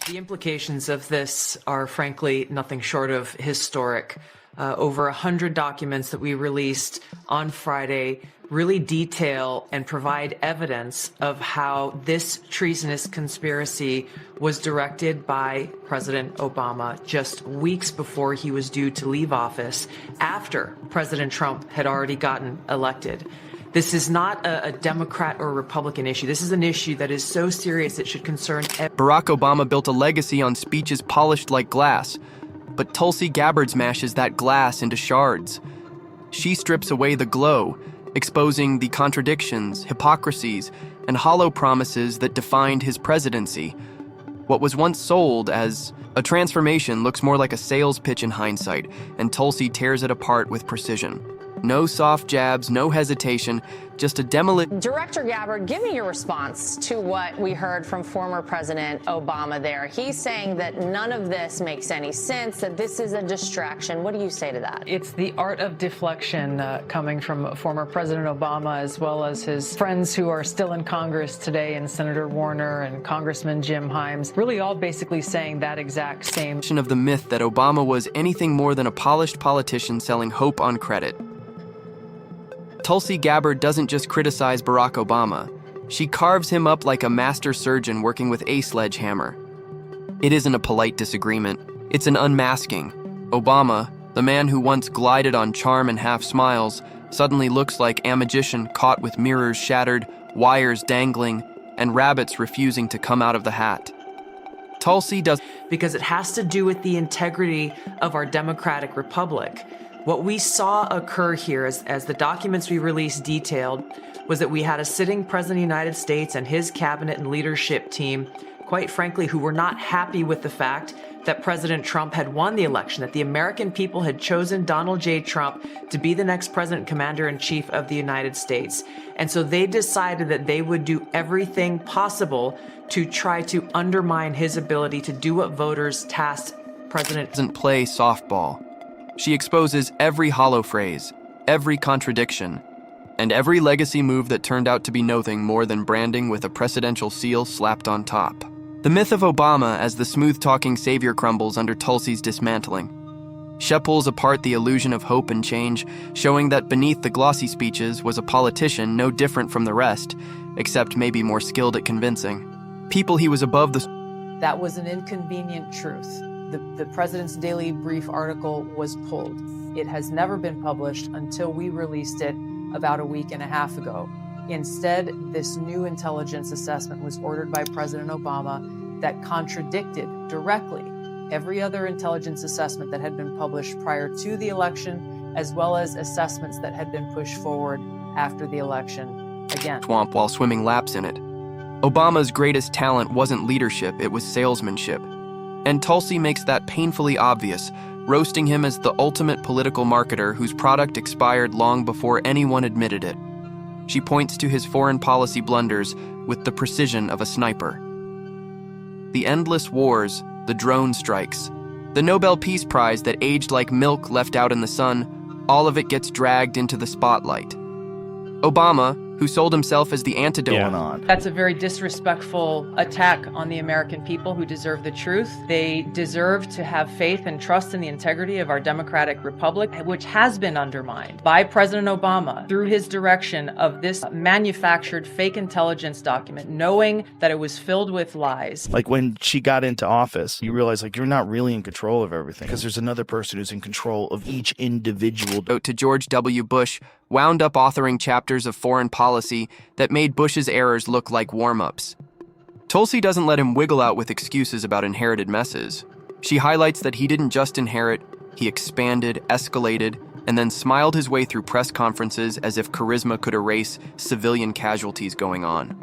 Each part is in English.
The implications of this are frankly nothing short of historic. Over 100 documents that we released on Friday really detail and provide evidence of how this treasonous conspiracy was directed by President Obama just weeks before he was due to leave office, after President Trump had already gotten elected. This is not a Democrat or Republican issue. This is an issue that is so serious it should concern Barack Obama built a legacy on speeches polished like glass, but Tulsi Gabbard smashes that glass into shards. She strips away the glow, exposing the contradictions, hypocrisies, and hollow promises that defined his presidency. What was once sold as a transformation looks more like a sales pitch in hindsight, and Tulsi tears it apart with precision. No soft jabs, no hesitation, just a demolition. Director Gabbard, give me your response to what we heard from former President Obama there. He's saying that none of this makes any sense, that this is a distraction. What do you say to that? It's the art of deflection coming from former President Obama, as well as his friends who are still in Congress today, and Senator Warner and Congressman Jim Himes, really all basically saying that exact same of the myth that Obama was anything more than a polished politician selling hope on credit. Tulsi Gabbard doesn't just criticize Barack Obama. She carves him up like a master surgeon working with a sledgehammer. It isn't a polite disagreement. It's an unmasking. Obama, the man who once glided on charm and half smiles, suddenly looks like a magician caught with mirrors shattered, wires dangling, and rabbits refusing to come out of the hat. Tulsi does because it has to do with the integrity of our democratic republic. What we saw occur here, as the documents we released detailed, was that we had a sitting president of the United States and his cabinet and leadership team, quite frankly, who were not happy with the fact that President Trump had won the election, that the American people had chosen Donald J. Trump to be the next president commander-in-chief of the United States. And so they decided that they would do everything possible to try to undermine his ability to do what voters tasked President. Doesn't play softball. She exposes every hollow phrase, every contradiction, and every legacy move that turned out to be nothing more than branding with a presidential seal slapped on top. The myth of Obama as the smooth-talking savior crumbles under Tulsi's dismantling. She pulls apart the illusion of hope and change, showing that beneath the glossy speeches was a politician no different from the rest, except maybe more skilled at convincing. People he was above the... That was an inconvenient truth. The President's Daily Brief article was pulled. It has never been published until we released it about a week and a half ago. Instead, this new intelligence assessment was ordered by President Obama that contradicted directly every other intelligence assessment that had been published prior to the election, as well as assessments that had been pushed forward after the election. Again, swamp while swimming laps in it. Obama's greatest talent wasn't leadership, it was salesmanship. And Tulsi makes that painfully obvious, roasting him as the ultimate political marketer whose product expired long before anyone admitted it. She points to his foreign policy blunders with the precision of a sniper. The endless wars, the drone strikes, the Nobel Peace Prize that aged like milk left out in the sun, all of it gets dragged into the spotlight. Obama, who sold himself as the antidote. That's a very disrespectful attack on the American people who deserve the truth. They deserve to have faith and trust in the integrity of our democratic republic, which has been undermined by President Obama through his direction of this manufactured fake intelligence document, knowing that it was filled with lies. Like when she got into office, you realize like you're not really in control of everything because there's another person who's in control of each individual. To George W. Bush, wound up authoring chapters of foreign policy that made Bush's errors look like warm-ups. Tulsi doesn't let him wiggle out with excuses about inherited messes. She highlights that he didn't just inherit, he expanded, escalated, and then smiled his way through press conferences as if charisma could erase civilian casualties going on.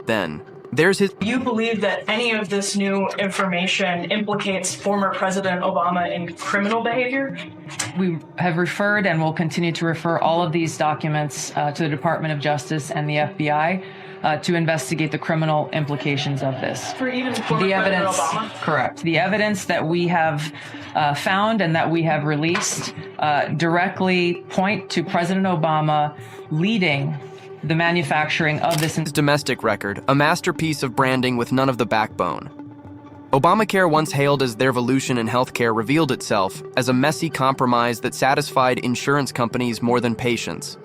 Then, there's his... You believe that any of this new information implicates former President Obama in criminal behavior? We have referred and will continue to refer all of these documents to the Department of Justice and the FBI to investigate the criminal implications of this. For even former The evidence, President Obama? correct. The evidence that we have found and that we have released directly point to President Obama leading the manufacturing of this domestic record, a masterpiece of branding with none of the backbone. Obamacare, once hailed as their revolution in healthcare, revealed itself as a messy compromise that satisfied insurance companies more than patients.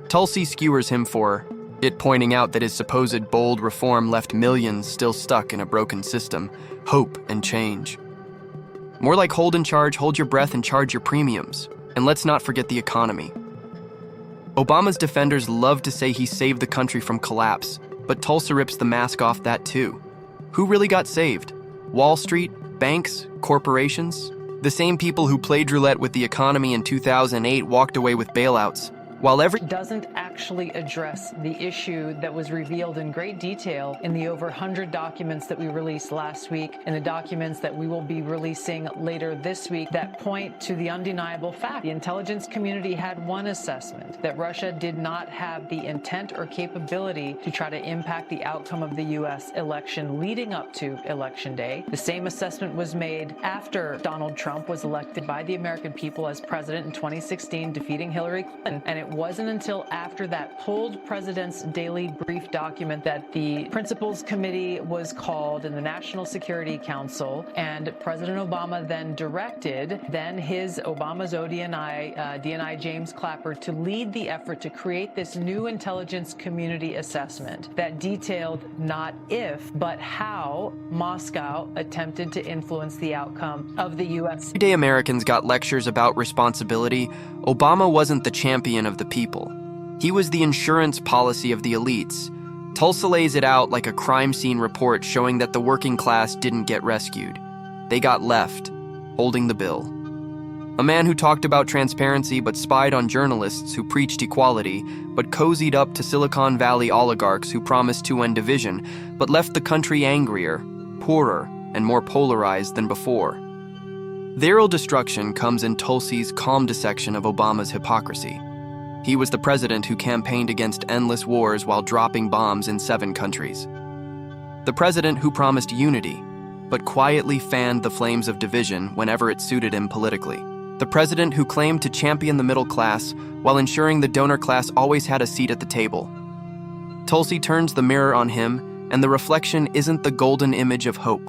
Tulsi skewers him for it, pointing out that his supposed bold reform left millions still stuck in a broken system, hope and change. More like hold in charge, hold your breath, and charge your premiums. And let's not forget the economy. Obama's defenders love to say he saved the country from collapse, but Tulsi rips the mask off that too. Who really got saved? Wall Street, banks, corporations? The same people who played roulette with the economy in 2008 walked away with bailouts, while doesn't actually address the issue that was revealed in great detail in the over 100 documents that we released last week and the documents that we will be releasing later this week that point to the undeniable fact. The intelligence community had one assessment, that Russia did not have the intent or capability to try to impact the outcome of the U.S. election leading up to Election Day. The same assessment was made after Donald Trump was elected by the American people as president in 2016, defeating Hillary Clinton. And it wasn't until after that pulled President's Daily Brief document that the Principals Committee was called in the National Security Council, and President Obama then directed Obama's DNI James Clapper to lead the effort to create this new intelligence community assessment that detailed not if, but how Moscow attempted to influence the outcome of the U.S. Everyday Americans got lectures about responsibility. Obama wasn't the champion of the people. He was the insurance policy of the elites. Tulsi lays it out like a crime scene report showing that the working class didn't get rescued. They got left, holding the bill. A man who talked about transparency but spied on journalists who preached equality, but cozied up to Silicon Valley oligarchs who promised to end division, but left the country angrier, poorer, and more polarized than before. Their real destruction comes in Tulsi's calm dissection of Obama's hypocrisy. He was the president who campaigned against endless wars while dropping bombs in 7 countries. The president who promised unity, but quietly fanned the flames of division whenever it suited him politically. The president who claimed to champion the middle class while ensuring the donor class always had a seat at the table. Tulsi turns the mirror on him, and the reflection isn't the golden image of hope.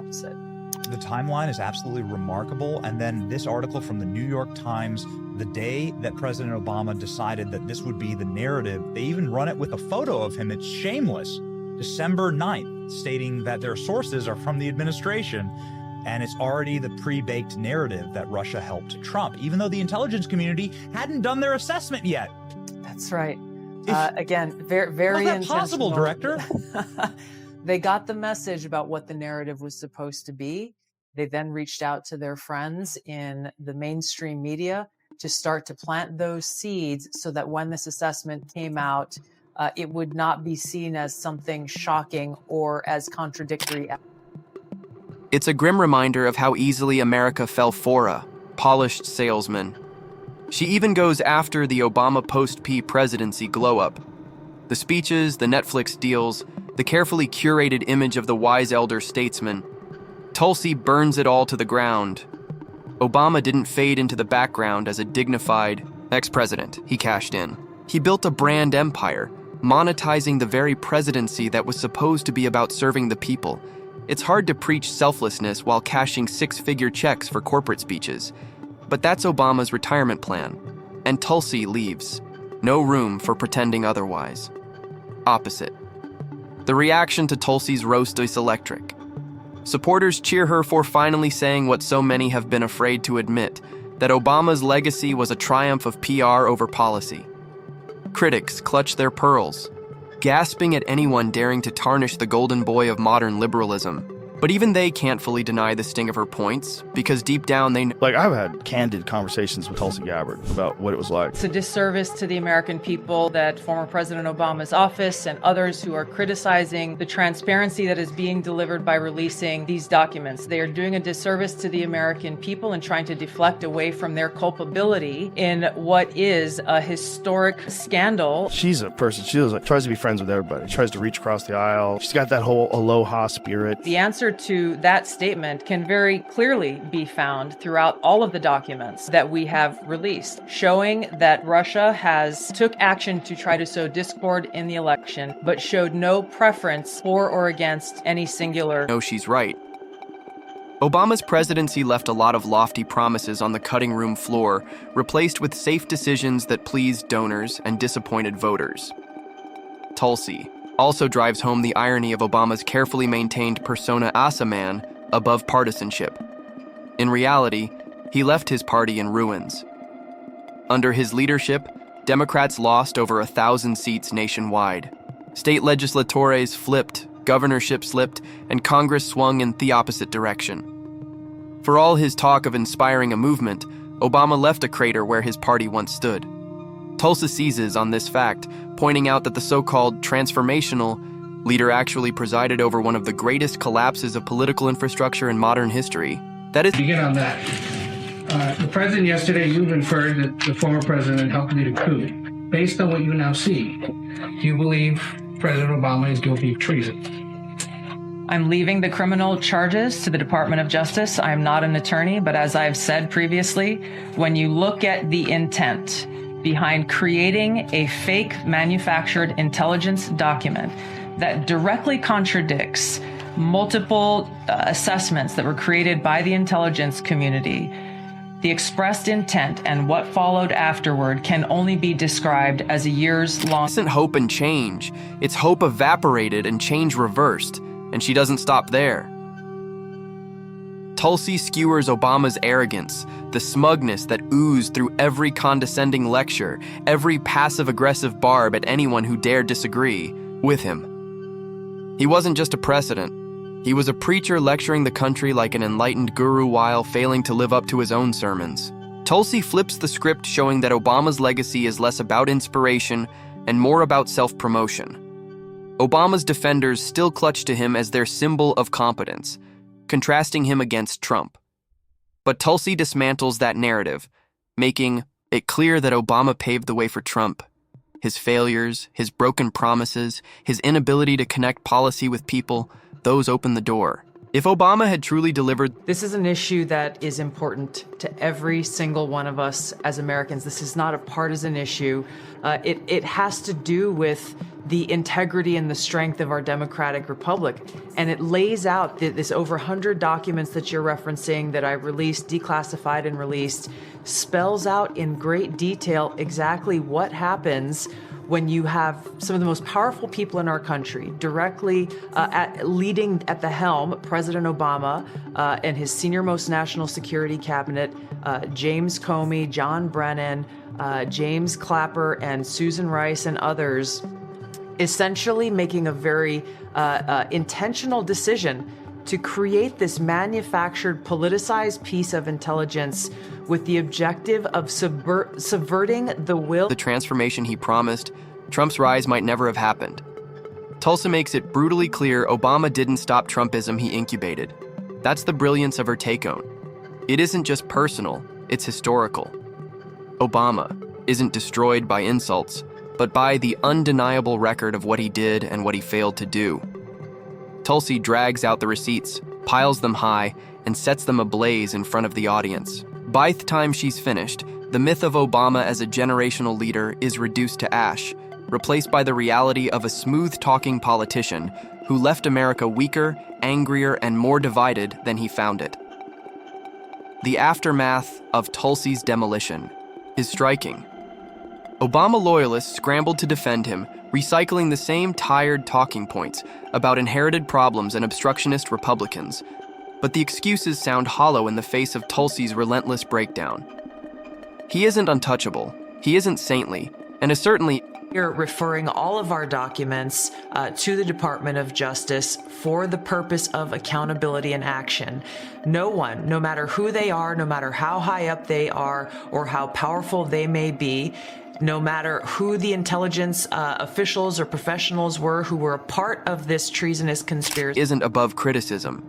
The timeline is absolutely remarkable. And then this article from the New York Times, the day that President Obama decided that this would be the narrative, they even run it with a photo of him. It's shameless. December 9th, stating that their sources are from the administration. And it's already the pre-baked narrative that Russia helped Trump, even though the intelligence community hadn't done their assessment yet. That's right. Again, very How's that possible, Director? They got the message about what the narrative was supposed to be. They then reached out to their friends in the mainstream media to start to plant those seeds so that when this assessment came out, it would not be seen as something shocking or as contradictory. It's a grim reminder of how easily America fell for a polished salesman. She even goes after the Obama post-P presidency glow-up. The speeches, the Netflix deals, the carefully curated image of the wise elder statesman. Tulsi burns it all to the ground. Obama didn't fade into the background as a dignified ex-president. He cashed in. He built a brand empire, monetizing the very presidency that was supposed to be about serving the people. It's hard to preach selflessness while cashing 6-figure checks for corporate speeches. But that's Obama's retirement plan. And Tulsi leaves. No room for pretending otherwise. Opposite. The reaction to Tulsi's roast is electric. Supporters cheer her for finally saying what so many have been afraid to admit, that Obama's legacy was a triumph of PR over policy. Critics clutch their pearls, gasping at anyone daring to tarnish the golden boy of modern liberalism. But even they can't fully deny the sting of her points, because deep down they know. Like, I've had candid conversations with Tulsi Gabbard about what it was like. It's a disservice to the American people that former President Obama's office and others who are criticizing the transparency that is being delivered by releasing these documents. They are doing a disservice to the American people and trying to deflect away from their culpability in what is a historic scandal. She's a person, tries to be friends with everybody, tries to reach across the aisle. She's got that whole aloha spirit. The answer to that statement can very clearly be found throughout all of the documents that we have released, showing that Russia has took action to try to sow discord in the election, but showed no preference for or against any singular. No, she's right. Obama's presidency left a lot of lofty promises on the cutting room floor, replaced with safe decisions that pleased donors and disappointed voters. Tulsi also drives home the irony of Obama's carefully maintained persona as a man above partisanship. In reality, he left his party in ruins. Under his leadership, Democrats lost over 1,000 seats nationwide. State legislatores flipped, governorship slipped, and Congress swung in the opposite direction. For all his talk of inspiring a movement, Obama left a crater where his party once stood. Tulsi seizes on this fact, pointing out that the so-called transformational leader actually presided over one of the greatest collapses of political infrastructure in modern history. That is... Begin on that. The president yesterday, you've inferred that the former president helped lead a coup. Based on what you now see, do you believe President Obama is guilty of treason? I'm leaving the criminal charges to the Department of Justice. I'm not an attorney, but as I've said previously, when you look at the intent behind creating a fake manufactured intelligence document that directly contradicts multiple assessments that were created by the intelligence community, the expressed intent and what followed afterward can only be described as a years-long... It isn't hope and change. It's hope evaporated and change reversed, and she doesn't stop there. Tulsi skewers Obama's arrogance, the smugness that oozed through every condescending lecture, every passive-aggressive barb at anyone who dared disagree with him. He wasn't just a precedent. He was a preacher lecturing the country like an enlightened guru while failing to live up to his own sermons. Tulsi flips the script, showing that Obama's legacy is less about inspiration and more about self-promotion. Obama's defenders still clutch to him as their symbol of competence, contrasting him against Trump. But Tulsi dismantles that narrative, making it clear that Obama paved the way for Trump. His failures, his broken promises, his inability to connect policy with people, those open the door. If Obama had truly delivered... This is an issue that is important to every single one of us as Americans. This is not a partisan issue. It has to do with the integrity and the strength of our democratic republic. And it lays out this over 100 documents that you're referencing that I released, declassified and released, spells out in great detail exactly what happens when you have some of the most powerful people in our country directly leading at the helm, President Obama and his senior-most national security cabinet, James Comey, John Brennan, James Clapper, and Susan Rice, and others, essentially making a very intentional decision to create this manufactured, politicized piece of intelligence with the objective of subverting the will. The transformation he promised, Trump's rise might never have happened. Tulsi makes it brutally clear Obama didn't stop Trumpism he incubated. That's the brilliance of her take-on. It isn't just personal, it's historical. Obama isn't destroyed by insults, but by the undeniable record of what he did and what he failed to do. Tulsi drags out the receipts, piles them high, and sets them ablaze in front of the audience. By the time she's finished, the myth of Obama as a generational leader is reduced to ash, replaced by the reality of a smooth-talking politician who left America weaker, angrier, and more divided than he found it. The aftermath of Tulsi's demolition is striking. Obama loyalists scrambled to defend him, recycling the same tired talking points about inherited problems and obstructionist Republicans. But the excuses sound hollow in the face of Tulsi's relentless breakdown. He isn't untouchable, he isn't saintly, and is certainly... We're referring all of our documents to the Department of Justice for the purpose of accountability and action. No one, no matter who they are, no matter how high up they are, or how powerful they may be, no matter who the intelligence officials or professionals were who were a part of this treasonous conspiracy, isn't above criticism.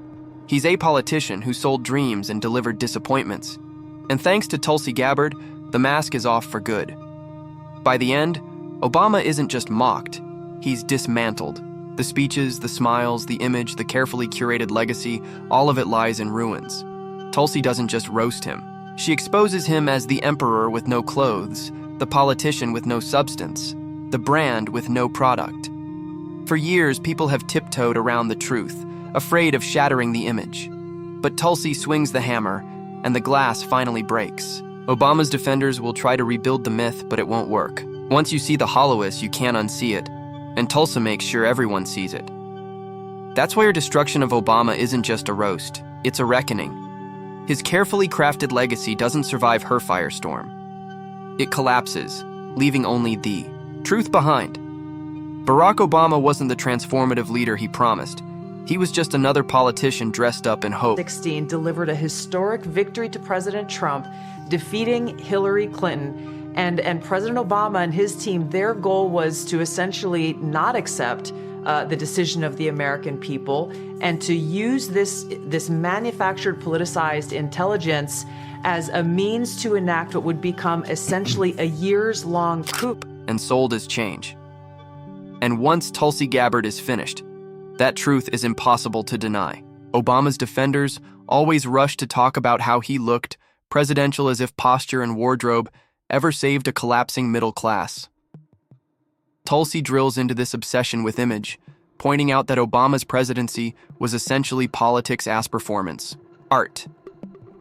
He's a politician who sold dreams and delivered disappointments. And thanks to Tulsi Gabbard, the mask is off for good. By the end, Obama isn't just mocked, he's dismantled. The speeches, the smiles, the image, the carefully curated legacy, all of it lies in ruins. Tulsi doesn't just roast him. She exposes him as the emperor with no clothes, the politician with no substance, the brand with no product. For years, people have tiptoed around the truth, afraid of shattering the image. But Tulsi swings the hammer, and the glass finally breaks. Obama's defenders will try to rebuild the myth, but it won't work. Once you see the hollowness, you can't unsee it, and Tulsi makes sure everyone sees it. That's why her destruction of Obama isn't just a roast, it's a reckoning. His carefully crafted legacy doesn't survive her firestorm. It collapses, leaving only the truth behind. Barack Obama wasn't the transformative leader he promised. He was just another politician dressed up in hope. 2016 delivered a historic victory to President Trump, defeating Hillary Clinton. And President Obama and his team, their goal was to essentially not accept the decision of the American people and to use this manufactured, politicized intelligence as a means to enact what would become essentially a years-long coup. And sold as change. And once Tulsi Gabbard is finished, that truth is impossible to deny. Obama's defenders always rush to talk about how he looked presidential, as if posture and wardrobe ever saved a collapsing middle class. Tulsi drills into this obsession with image, pointing out that Obama's presidency was essentially politics as performance, art.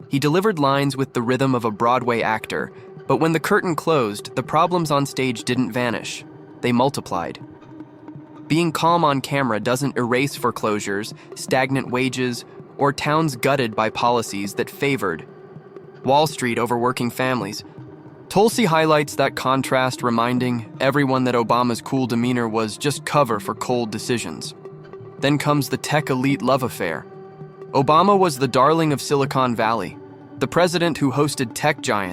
He delivered lines with the rhythm of a Broadway actor, but when the curtain closed, the problems on stage didn't vanish. They multiplied. Being calm on camera doesn't erase foreclosures, stagnant wages, or towns gutted by policies that favored Wall Street over working families. Tulsi highlights that contrast, reminding everyone that Obama's cool demeanor was just cover for cold decisions. Then comes the tech elite love affair. Obama was the darling of Silicon Valley, the president who hosted tech giants